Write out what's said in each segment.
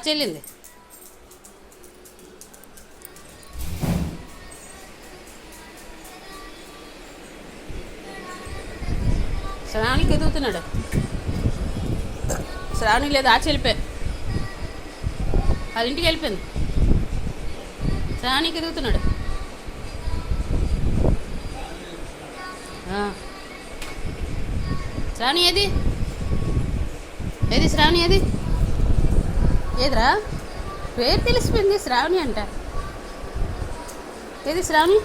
చెల్లింది. శ్రావణికి ఎదుగుతున్నాడు. శ్రావణి లేదు, చెల్లిపోయి అది ఇంటికి వెళ్ళిపోయింది. శ్రావణికి ఎదుగుతున్నాడు. శ్రావణి ఏది శ్రావణి ఏదిరా? పేరు తెలిసిపోయింది, శ్రావణి అంట. ఏది శ్రావణి?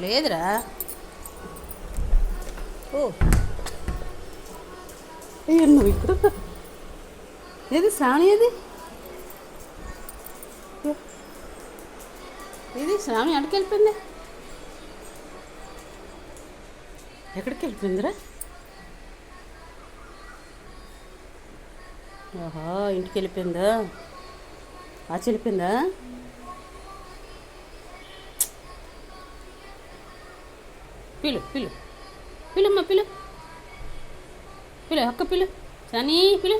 లేదురా. ఓ నువ్వు ఇప్పుడు ఏది శ్రావణి? ఇది శ్రావణి ఎక్కడికి వెళ్ళిపోయింది? ఎక్కడికి వెళ్ళిపోయిందిరా? ఓహో, ఇంటికి వెళ్ళిపోయిందా? వెళ్ళిపోయిందా? పిలుమ్మా, పిలు అక్క, పిలు శ్రావణి, పిలు.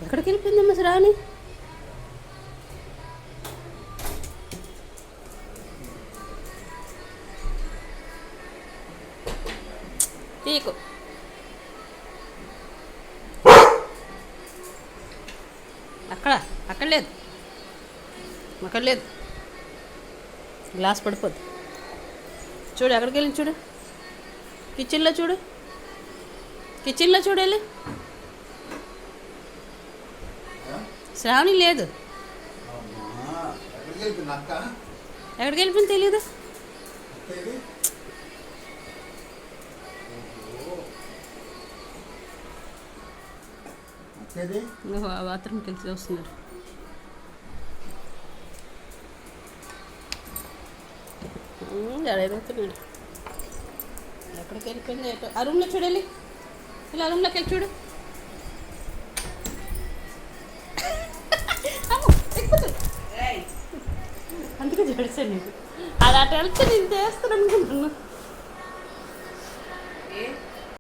ఎక్కడికి వెళ్ళిపోయిందమ్మా శ్రావణి? తీకు అక్కడ లేదు. గ్లాస్ పడిపోద్ది. చూడు ఎక్కడికి వెళ్ళి చూడు. కిచెన్లో చూడు వెళ్ళి. శ్రావణి లేదు. ఎక్కడికి వెళ్ళిపోయింది తెలియదు. బాత్రూమ్కి వెళ్ళి వస్తున్నారు. ఎదుగుతున్నాడు. ఎక్కడికి వెళ్ళిపోయింది? ఆ రూమ్లో చూడాలి. ఇలా రూమ్లోకి వెళ్ళి చూడు. అందుకే జడిసాను నీకు. అది అటు వెళ్తే నేను చేస్తాను అనుకుంటున్నాను.